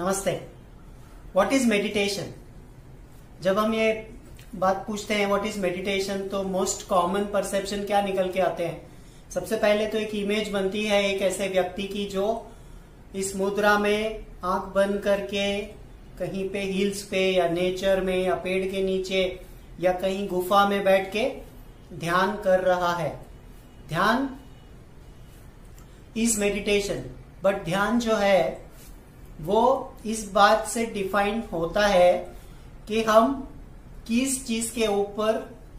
नमस्ते। What is meditation? जब हम ये बात पूछते हैं व्हाट इज मेडिटेशन, तो मोस्ट कॉमन परसेप्शन क्या निकल के आते हैं? सबसे पहले तो एक इमेज बनती है एक ऐसे व्यक्ति की जो इस मुद्रा में आंख बंद करके कहीं पे हिल्स पे या नेचर में या पेड़ के नीचे या कहीं गुफा में बैठ के ध्यान कर रहा है। ध्यान इज मेडिटेशन। बट ध्यान जो है वो इस बात से डिफाइन होता है कि हम किस चीज के ऊपर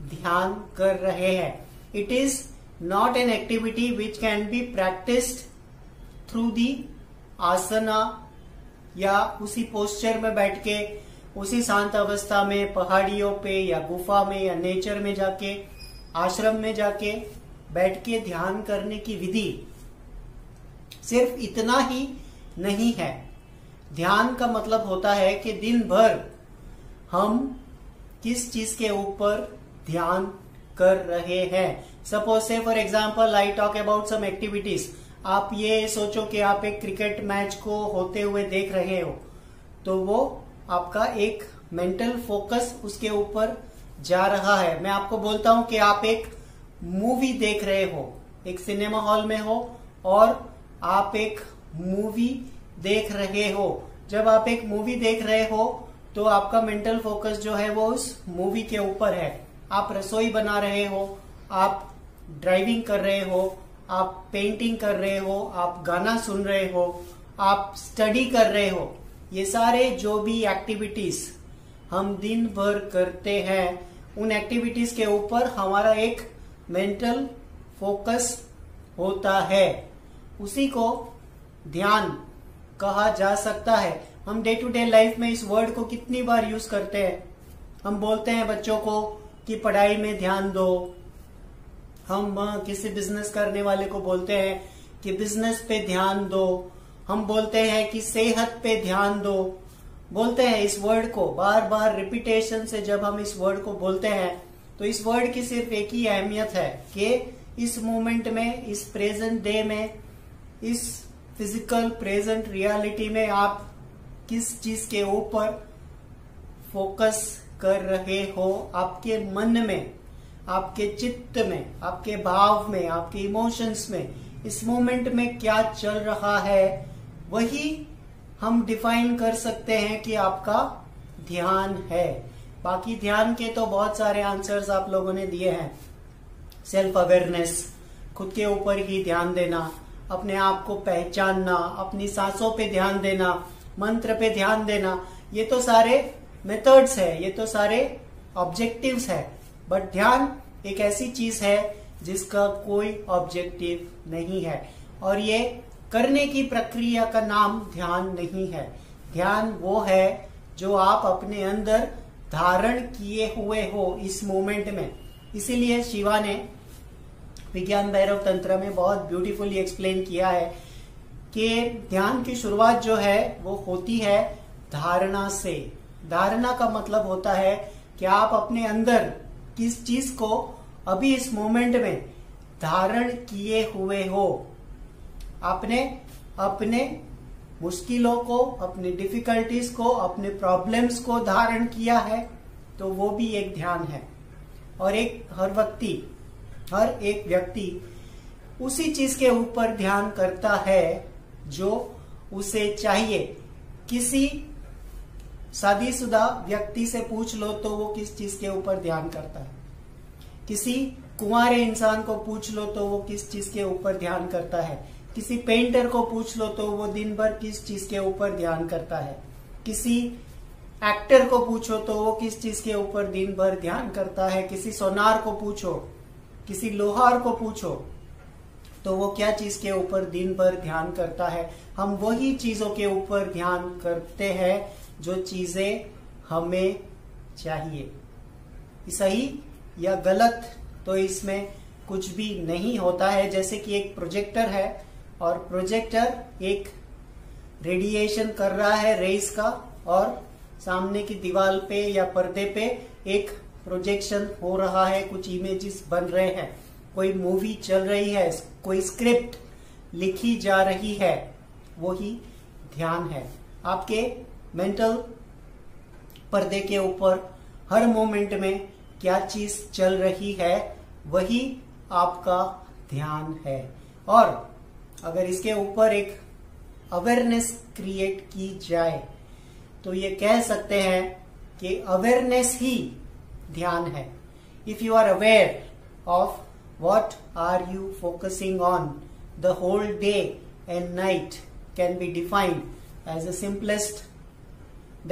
ध्यान कर रहे हैं। It is not an activity which can be practised through the asana या उसी पोस्चर में बैठ के उसी शांत अवस्था में पहाड़ियों पे या गुफा में या नेचर में जाके आश्रम में जाके बैठ के ध्यान करने की विधि सिर्फ इतना ही नहीं है। ध्यान का मतलब होता है कि दिन भर हम किस चीज के ऊपर ध्यान कर रहे हैं। Suppose say for example I talk about some activities. आप ये सोचो कि आप एक क्रिकेट मैच को होते हुए देख रहे हो, तो वो आपका एक मेंटल फोकस उसके ऊपर जा रहा है। मैं आपको बोलता हूं कि आप एक मूवी देख रहे हो, एक सिनेमा हॉल में हो और आप एक मूवी देख रहे हो। जब आप एक मूवी देख रहे हो तो आपका मेंटल फोकस जो है वो उस मूवी के ऊपर है। आप रसोई बना रहे हो, आप ड्राइविंग कर रहे हो, आप पेंटिंग कर रहे हो, आप गाना सुन रहे हो, आप स्टडी कर रहे हो। ये सारे जो भी एक्टिविटीज हम दिन भर करते हैं उन एक्टिविटीज के ऊपर हमारा एक मेंटल फोकस होता है। उसी को ध्यान कहा जा सकता है। हम डे टू डे लाइफ में इस वर्ड को कितनी बार यूज करते हैं। हम बोलते हैं बच्चों को कि पढ़ाई में ध्यान दो। हम किसी बिजनेस करने वाले को बोलते हैं कि बिजनेस पे ध्यान दो। हम बोलते हैं कि सेहत पे ध्यान दो। बोलते हैं इस वर्ड को बार बार रिपीटेशन से। जब हम इस वर्ड को बोलते हैं तो इस वर्ड की सिर्फ एक ही अहमियत है कि इस मोमेंट में, इस प्रेजेंट डे में, इस फिजिकल प्रेजेंट रियलिटी में आप किस चीज के ऊपर फोकस कर रहे हो। आपके मन में, आपके चित्त में, आपके भाव में, आपके इमोशंस में इस मोमेंट में क्या चल रहा है, वही हम डिफाइन कर सकते हैं कि आपका ध्यान है। बाकी ध्यान के तो बहुत सारे आंसर्स आप लोगों ने दिए हैं। सेल्फ अवेयरनेस, खुद के ऊपर ही ध्यान देना, अपने आप को पहचानना, अपनी सांसों पे ध्यान देना, मंत्र पे ध्यान देना, ये तो सारे मेथड्स है, ये तो सारे ऑब्जेक्टिव्स है। बट ध्यान एक ऐसी चीज है जिसका कोई ऑब्जेक्टिव नहीं है और ये करने की प्रक्रिया का नाम ध्यान नहीं है। ध्यान वो है जो आप अपने अंदर धारण किए हुए हो इस मोमेंट में। इसीलिए शिवा ने विज्ञान भैरव तंत्र में बहुत ब्यूटीफुली एक्सप्लेन किया है कि ध्यान की शुरुआत जो है वो होती है धारणा से। धारणा का मतलब होता है कि आप अपने अंदर किस चीज को अभी इस मोमेंट में धारण किए हुए हो। आपने अपने मुश्किलों को, अपनी डिफिकल्टीज को, अपने प्रॉब्लम्स को धारण किया है, तो वो भी एक ध्यान है। और हर एक व्यक्ति उसी चीज के ऊपर ध्यान करता है जो उसे चाहिए। किसी शादीशुदा व्यक्ति से पूछ लो तो वो किस चीज के ऊपर ध्यान करता है। किसी कुंवारे इंसान को पूछ लो तो वो किस चीज के ऊपर ध्यान करता है। किसी पेंटर को पूछ लो तो वो दिन भर किस चीज के ऊपर ध्यान करता है। किसी एक्टर को पूछो तो वो किस चीज के ऊपर दिन भर ध्यान करता है। किसी सोनार को पूछो, किसी लोहार को पूछो तो वो क्या चीज के ऊपर दिन भर ध्यान करता है। हम वही चीजों के ऊपर ध्यान करते हैं जो चीजें हमें चाहिए। सही या गलत तो इसमें कुछ भी नहीं होता है। जैसे कि एक प्रोजेक्टर है और प्रोजेक्टर एक रेडिएशन कर रहा है रेस का, और सामने की दीवार पे या पर्दे पे एक प्रोजेक्शन हो रहा है, कुछ इमेजेस बन रहे हैं, कोई मूवी चल रही है, कोई स्क्रिप्ट लिखी जा रही है। वही ध्यान है। आपके मेंटल पर्दे के ऊपर हर मोमेंट में क्या चीज चल रही है वही आपका ध्यान है। और अगर इसके ऊपर एक अवेयरनेस क्रिएट की जाए तो ये कह सकते हैं कि अवेयरनेस ही ध्यान है। If you are aware of what are you focusing on, the whole day and night can be defined as the simplest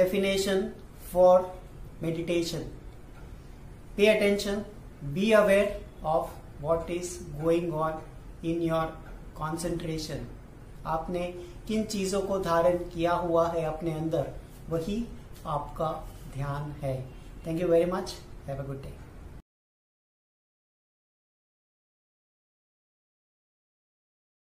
definition for meditation. Pay attention, be aware of what is going on in your concentration. आपने किन चीजों को धारण किया हुआ है अपने अंदर, वही आपका ध्यान है। Thank you very much. Have a good day.